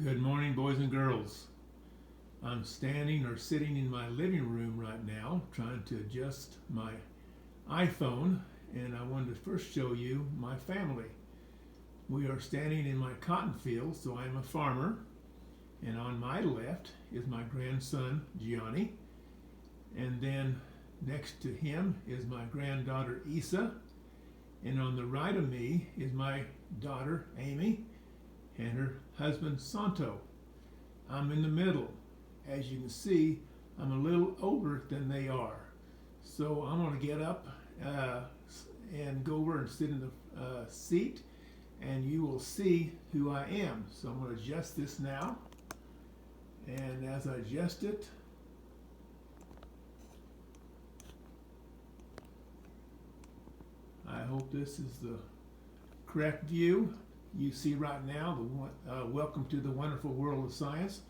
Good morning, boys and girls. I'm standing or sitting in my living room right now trying to adjust my iPhone, and I wanted to first show you my family. We are standing in my cotton field, so I'm a farmer, and on my left is my grandson Gianni, and then next to him is my granddaughter Isa, and on the right of me is my daughter Amy and her husband Santo. I'm in the middle. As you can see, I'm a little older than they are. So I'm going to get up and go over and sit in the seat, and you will see who I am. So I'm going to adjust this now. And as I adjust it, I hope this is the correct view. You see right now, welcome to the wonderful world of science.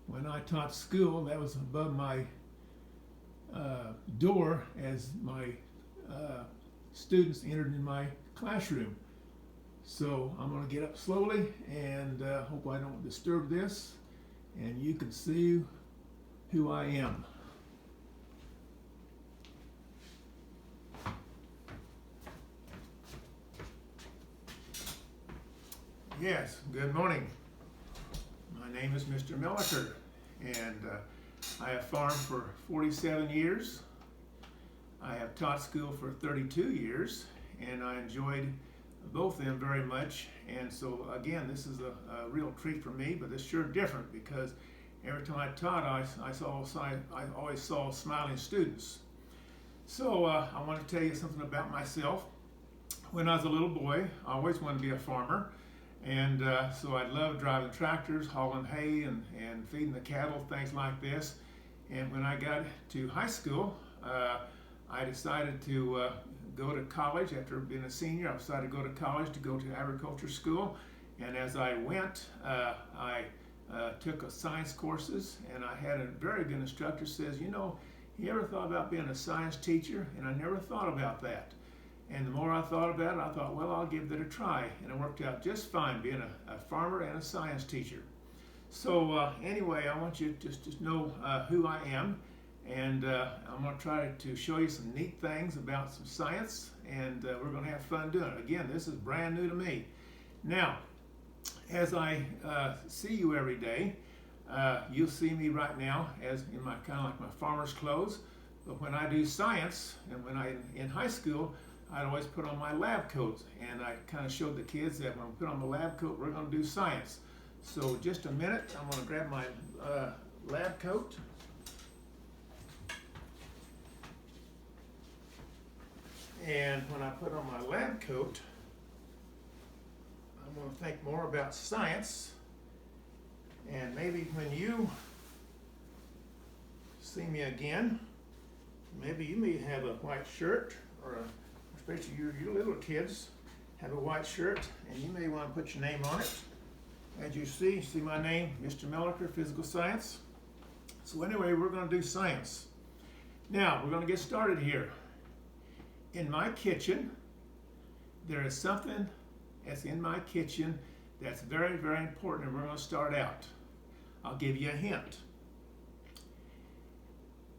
When I taught school, that was above my door as my students entered in my classroom. So I'm going to get up slowly and hope I don't disturb this, and you can see who I am. Yes, good morning. My name is Mr. Milliker, and I have farmed for 47 years. I have taught school for 32 years, and I enjoyed both of them very much. And so again, this is a real treat for me, but it's sure different because every time I taught, I always saw smiling students. So I want to tell you something about myself. When I was a little boy, I always wanted to be a farmer. And so I loved driving tractors, hauling hay, and feeding the cattle, things like this. And when I got to high school, I decided to go to college. After being a senior, I decided to go to college to go to agriculture school. And as I went, I took science courses, and I had a very good instructor says, you ever thought about being a science teacher? And I never thought about that. And the more I thought about it, I thought, well, I'll give that a try. And it worked out just fine being a farmer and a science teacher. So anyway, I want you to just know who I am. And I'm going to try to show you some neat things about some science. And we're going to have fun doing it. Again, this is brand new to me. Now, as I see you every day, you'll see me right now as in my kind of like my farmer's clothes. But when I do science, and when I in high school, I'd always put on my lab coat, and I kind of showed the kids that when we put on the lab coat, we're going to do science. So just a minute, I'm going to grab my lab coat. And when I put on my lab coat, I'm going to think more about science. And maybe when you see me again, maybe you may have a white shirt, or especially your little kids have a white shirt, and you may want to put your name on it. As you see my name, Mr. Milliker, Physical Science. So anyway, we're going to do science. Now, we're going to get started here. In my kitchen, there is something that's in my kitchen that's very, very important, and we're going to start out. I'll give you a hint.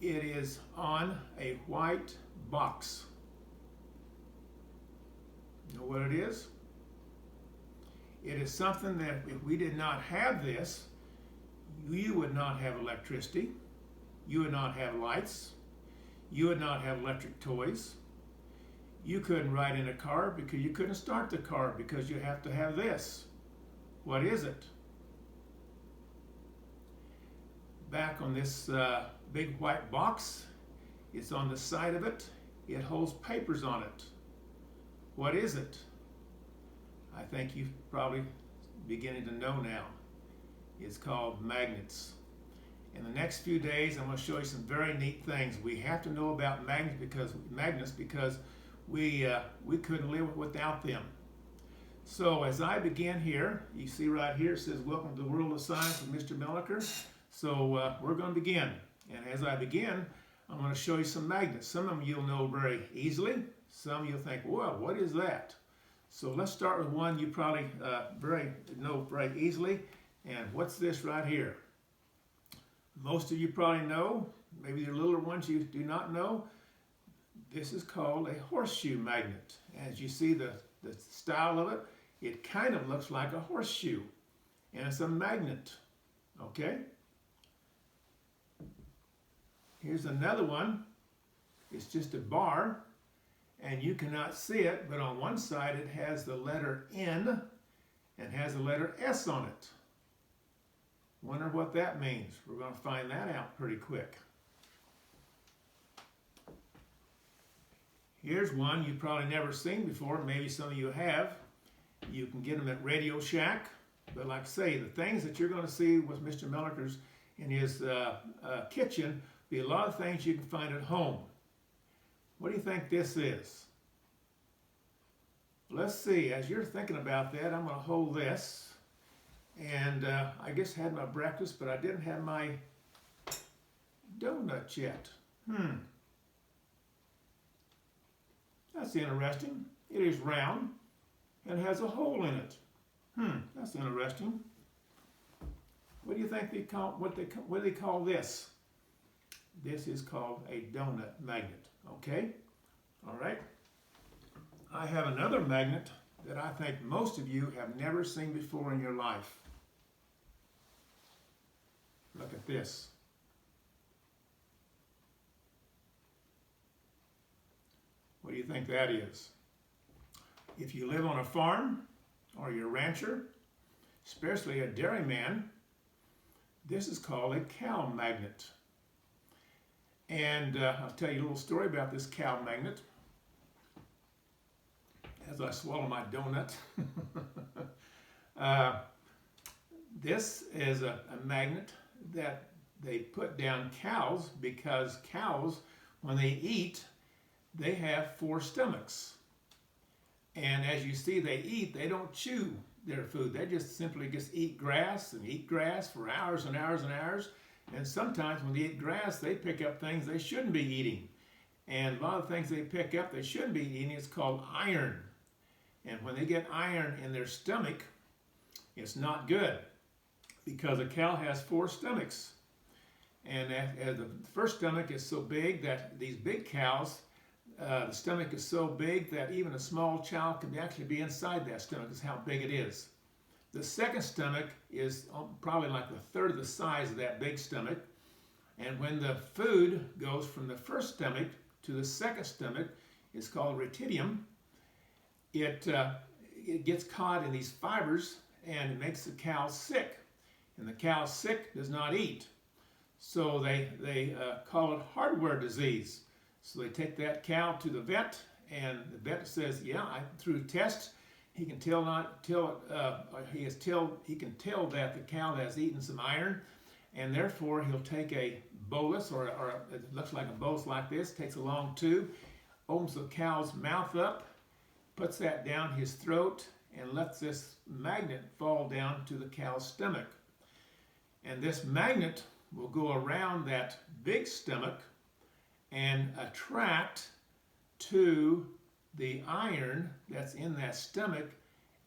It is on a white box. You know what it is? It is something that if we did not have this, you would not have electricity, you would not have lights, you would not have electric toys, you couldn't ride in a car because you couldn't start the car because you have to have this. What is it? Back on this big white box, it's on the side of it, it holds papers on it. What is it? I think you're probably beginning to know now. It's called magnets. In the next few days, I'm going to show you some very neat things. We have to know about magnets because we couldn't live without them. So as I begin here, you see right here it says, "Welcome to the World of Science with Mr. Milliker." So we're going to begin. And as I begin, I'm going to show you some magnets. Some of them you'll know very easily. Some you'll think, well, what is that? So let's start with one you probably know very easily, And what's this right here? Most of you probably know, maybe the littler ones you do not know. This is called a horseshoe magnet. As you see the style of it, it kind of looks like a horseshoe. And it's a magnet, okay? Here's another one. It's just a bar, and you cannot see it, but on one side it has the letter N and has the letter S on it. Wonder what that means. We're going to find that out pretty quick. Here's one you've probably never seen before. Maybe some of you have. You can get them at Radio Shack. But like I say, the things that you're going to see with Mr. Milliker's in his kitchen be a lot of things you can find at home. What do you think this is? Let's see. As you're thinking about that, I'm going to hold this. And I just had my breakfast, but I didn't have my donut yet. That's interesting. It is round and has a hole in it. That's interesting. What do you think they call, what do they call this? This is called a donut magnet, okay? All right. I have another magnet that I think most of you have never seen before in your life. Look at this. What do you think that is? If you live on a farm or you're a rancher, especially a dairyman, this is called a cow magnet. And I'll tell you a little story about this cow magnet as I swallow my donut. This is a magnet that they put down cows because cows, when they eat, they have 4 stomachs. And as you see, they don't chew their food. They just simply eat grass and eat grass for hours and hours and hours. And sometimes when they eat grass, they pick up things they shouldn't be eating. And a lot of things they pick up they shouldn't be eating is called iron. And when they get iron in their stomach, it's not good because a cow has 4 stomachs. And as the first stomach is so big that these big cows, the stomach is so big that even a small child can actually be inside that stomach. Is how big it is. The second stomach is probably like a third of the size of that big stomach. And when the food goes from the first stomach to the second stomach, it's called retidium. It gets caught in these fibers and it makes the cow sick. And the cow sick does not eat. So they call it hardware disease. So they take that cow to the vet, and the vet says, "Yeah, through tests, he can tell that the cow has eaten some iron, and therefore he'll take a bolus, or it looks like a bolus like this, takes a long tube, opens the cow's mouth up, puts that down his throat, and lets this magnet fall down to the cow's stomach. And this magnet will go around that big stomach and attract to the iron that's in that stomach,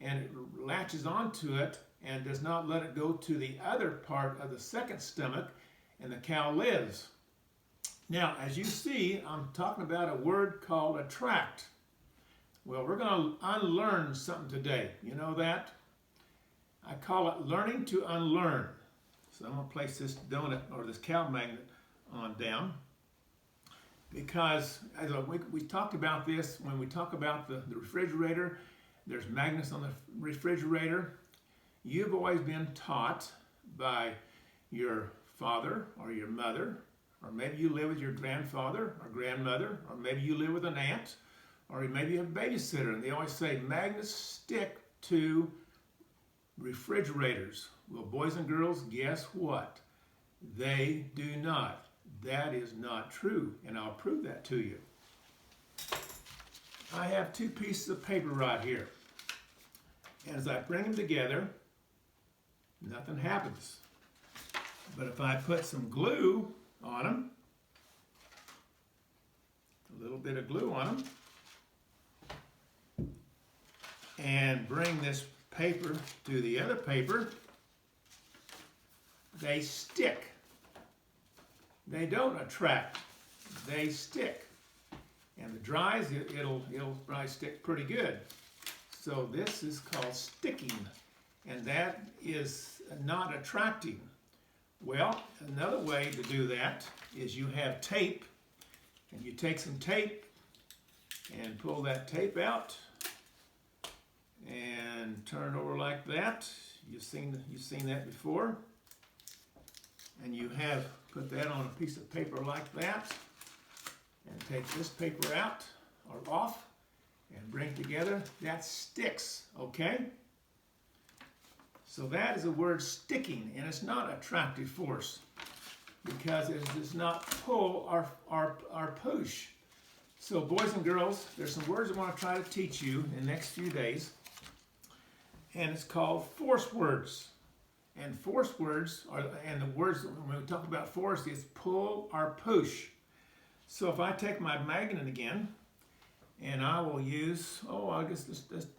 and it latches onto it and does not let it go to the other part of the second stomach, and the cow lives. Now, as you see, I'm talking about a word called attract. Well, we're going to unlearn something today. You know that? I call it learning to unlearn. So I'm going to place this donut or this cow magnet on down, because as we talked about this when we talk about the refrigerator. There's magnets on the refrigerator. You've always been taught by your father or your mother, or maybe you live with your grandfather or grandmother, or maybe you live with an aunt, or maybe you have a babysitter, and they always say magnets stick to refrigerators. Well, boys and girls, guess what? They do not. That is not true, and I'll prove that to you. I have 2 pieces of paper right here. And as I bring them together, nothing happens. But if I put some glue on them, a little bit of glue on them, and bring this paper to the other paper, they stick. They don't attract, they stick. And the dries, it'll probably stick pretty good. So this is called sticking, and that is not attracting. Well, another way to do that is you have tape, and you take some tape and pull that tape out and turn it over like that. You've seen that before. And you have put that on a piece of paper like that, and take this paper out or off and bring it together. That sticks, okay? So that is the word sticking, and it's not attractive force because it does not pull or push. So boys and girls, there's some words I want to try to teach you in the next few days, and it's called force words. And force words are, and the words when we talk about force is pull or push. So if I take my magnet again, and I will use, I guess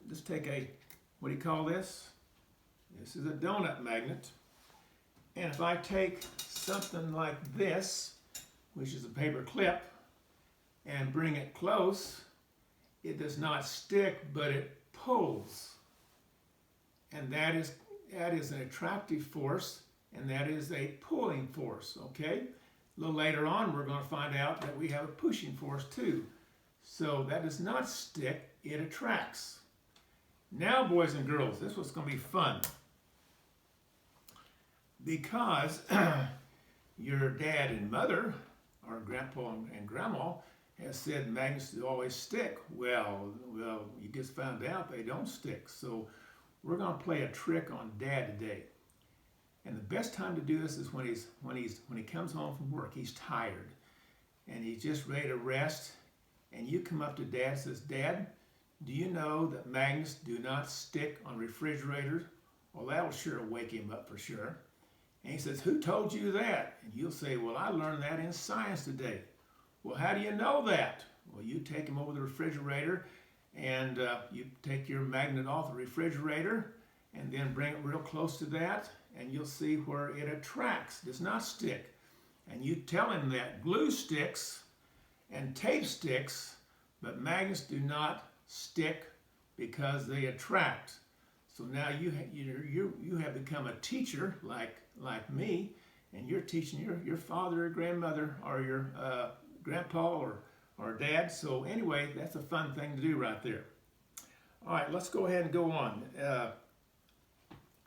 let's take a, what do you call this? This is a donut magnet. And if I take something like this, which is a paper clip, and bring it close, it does not stick, but it pulls. And that is an attractive force, and that is a pulling force, okay? A little later on, we're going to find out that we have a pushing force too. So that does not stick, it attracts. Now, boys and girls, this was going to be fun. Because your dad and mother, or grandpa and grandma, has said magnets always stick. Well, you just found out they don't stick. So we're going to play a trick on Dad today. And the best time to do this is when he comes home from work. He's tired and he's just ready to rest. And you come up to Dad and says, "Dad, do you know that magnets do not stick on refrigerators?" Well, that will sure wake him up for sure. And he says, "Who told you that?" And you'll say, "Well, I learned that in science today." Well, how do you know that? Well, you take him over the refrigerator and you take your magnet off the refrigerator and then bring it real close to that, and you'll see where it attracts, does not stick. And you tell him that glue sticks and tape sticks, but magnets do not stick because they attract. So now you have become a teacher like me, and you're teaching your father or grandmother or your grandpa or dad. So anyway, that's a fun thing to do right there. All right, let's go ahead and go on.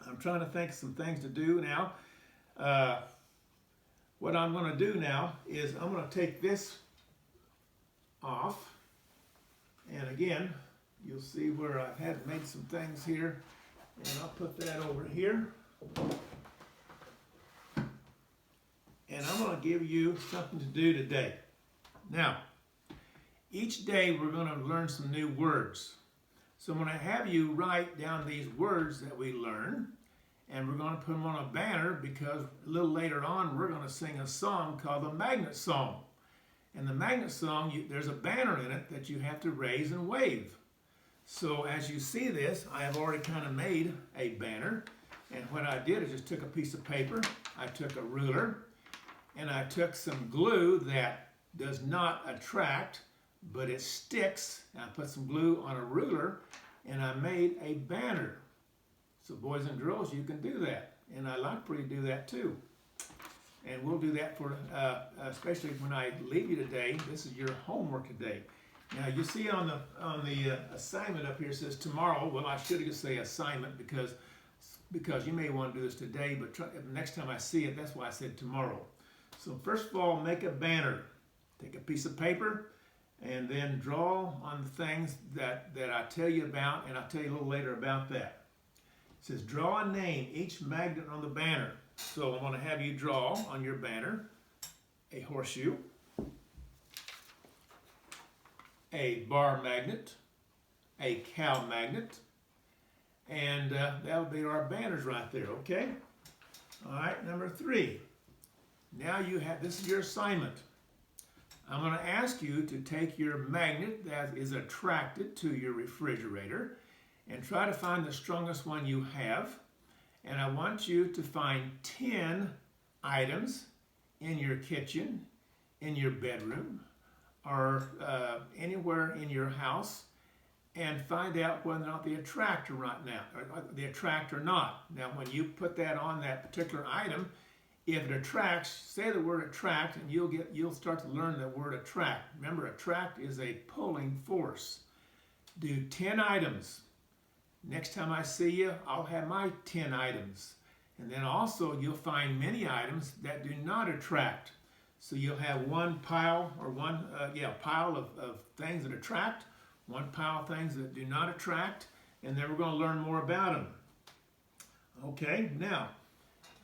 I'm trying to think of some things to do now. What I'm going to do now is I'm going to take this off. And again, you'll see where I've had made some things here. And I'll put that over here. And I'm going to give you something to do today. Now, each day we're going to learn some new words. So I'm going to have you write down these words that we learn, and we're going to put them on a banner because a little later on we're going to sing a song called the Magnet Song. And the Magnet Song, there's a banner in it that you have to raise and wave. So as you see this, I have already kind of made a banner. And what I did is just took a piece of paper, I took a ruler, and I took some glue that does not attract, but it sticks. And I put some glue on a ruler, and I made a banner. So boys and girls, you can do that. And I'd like for you to do that too. And we'll do that for, especially when I leave you today. This is your homework today. Now you see on the assignment up here it says tomorrow. Well, I should just say assignment because you may want to do this today, but next time I see it, that's why I said tomorrow. So first of all, make a banner. Take a piece of paper and then draw on the things that I tell you about, and I'll tell you a little later about that. It says draw a name, each magnet on the banner. So I'm going to have you draw on your banner a horseshoe, a bar magnet, a cow magnet, and that'll be our banners right there, okay? All right, number 3. Now this is your assignment. I'm going to ask you to take your magnet that is attracted to your refrigerator and try to find the strongest one you have. And I want you to find 10 items in your kitchen, in your bedroom, or anywhere in your house, and find out whether or not they attract or not. Now, when you put that on that particular item, if it attracts, say the word attract, and you'll start to learn the word attract. Remember, attract is a pulling force. Do 10 items. Next time I see you, I'll have my 10 items. And then also you'll find many items that do not attract. So you'll have one pile or pile of things that attract, one pile of things that do not attract, and then we're going to learn more about them. Okay, now,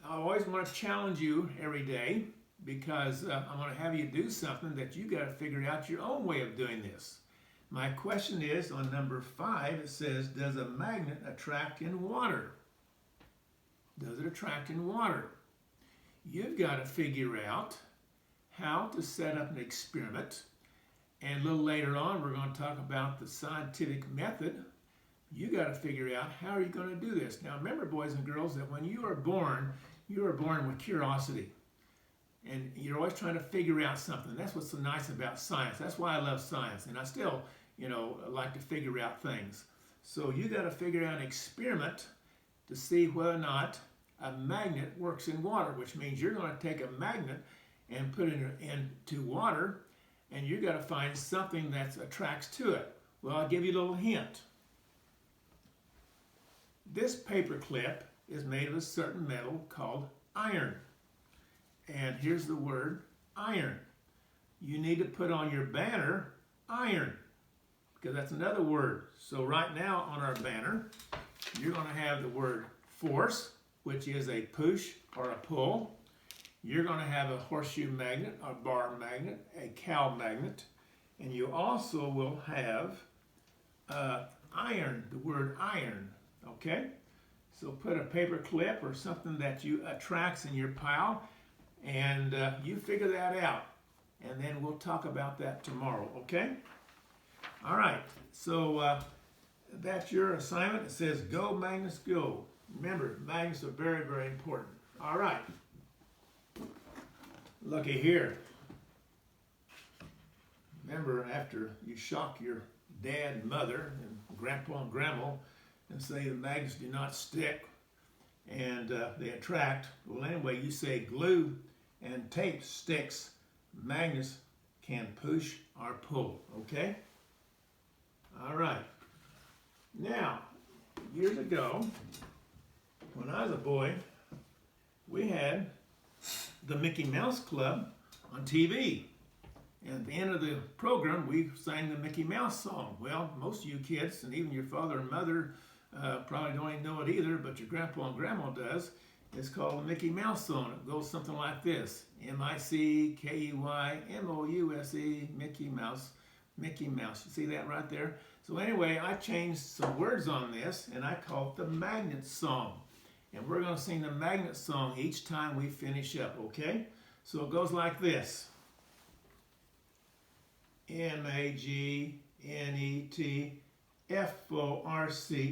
I always want to challenge you every day because I'm going to have you do something that you got to figure out your own way of doing this. My question is, on number 5, it says, does a magnet attract in water? Does it attract in water? You've got to figure out how to set up an experiment. And a little later on, we're going to talk about the scientific method. You got to figure out how are you going to do this. Now, remember, boys and girls, that when you are born with curiosity. And you're always trying to figure out something. That's what's so nice about science. That's why I love science. And I still, like to figure out things. So you got to figure out an experiment to see whether or not a magnet works in water, which means you're going to take a magnet and put it into water, and you got to find something that attracts to it. Well, I'll give you a little hint. This paper clip is made of a certain metal called iron. And here's the word iron. You need to put on your banner iron, because that's another word. So right now on our banner, you're going to have the word force, which is a push or a pull. You're going to have a horseshoe magnet, a bar magnet, a cow magnet, and you also will have iron, the word iron, okay? So put a paper clip or something that you attracts in your pile, and you figure that out, and then we'll talk about that tomorrow, okay? All right, so that's your assignment. It says, go, magnets, go. Remember, magnets are very, very important. All right. Looky here. Remember, after you shock your dad and mother and grandpa and grandma and say the magnets do not stick and they attract, well, anyway, you say glue and tape sticks. Magnets can push or pull, okay? All right. Now, years ago, when I was a boy, we had the Mickey Mouse Club on TV. And at the end of the program, we sang the Mickey Mouse song. Well, most of you kids, and even your father and mother, probably don't even know it either, but your grandpa and grandma does. It's called the Mickey Mouse song. It goes something like this. M-I-C-K-E-Y-M-O-U-S-E, Mickey Mouse, Mickey Mouse. You see that right there? So anyway, I changed some words on this, and I called it the Magnet Song. And we're going to sing the Magnet Song each time we finish up, okay? So it goes like this. M-A-G-N-E-T-F-O-R-C-E.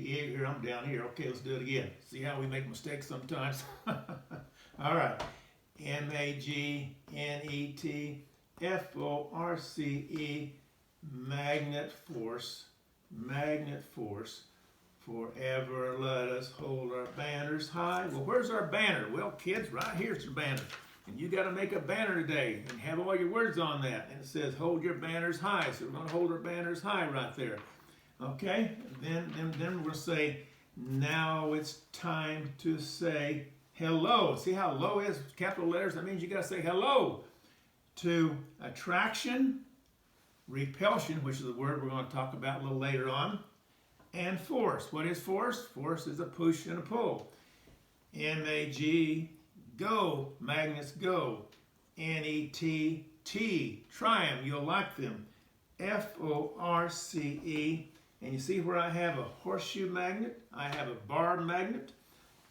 Here, I'm down here. Okay, let's do it again. See how we make mistakes sometimes? All right. M-A-G-N-E-T-F-O-R-C-E. Magnet force. Magnet force. Forever let us hold our banners high. Well, where's our banner? Well, kids, right here's your banner. And you got to make a banner today and have all your words on that. And it says, hold your banners high. So we're going to hold our banners high right there. Okay? Then we're going to say, now it's time to say hello. See how low is? Capital letters. That means you got to say hello to attraction, repulsion, which is the word we're going to talk about a little later on, and force. What is force? Force is a push and a pull. M-A-G, go, magnets go. N-E-T-T, try them, you'll like them. F-O-R-C-E, and you see where I have a horseshoe magnet, I have a bar magnet,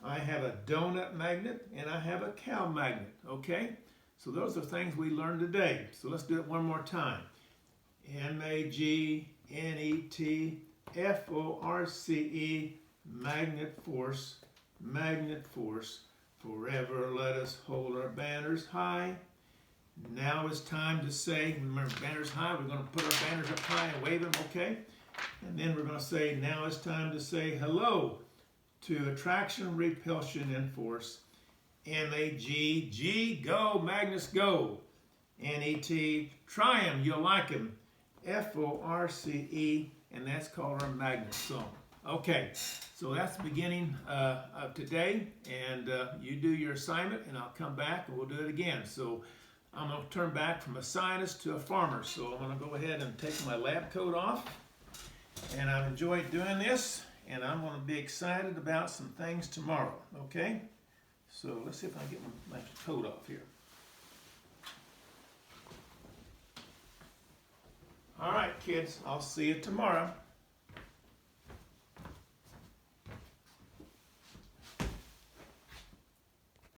I have a donut magnet, and I have a cow magnet, okay? So those are things we learned today. So let's do it one more time. M-A-G-N-E-T-F-O-R-C-E, magnet force, magnet force. Forever let us hold our banners high. Now is time to say, remember, banners high, we're going to put our banners up high and wave them, okay? And then we're going to say, now is time to say hello to attraction, repulsion, and force. M-A-G, G, go, Magnus, go. N-E-T, try 'em, you'll like 'em. F-O-R-C-E, and that's called our Magnus song. Okay, so that's the beginning of today, and you do your assignment, and I'll come back and we'll do it again. So I'm going to turn back from a scientist to a farmer. So I'm going to go ahead and take my lab coat off, and I've enjoyed doing this, and I'm going to be excited about some things tomorrow, okay? So let's see if I can get my coat off here. All right, kids, I'll see you tomorrow.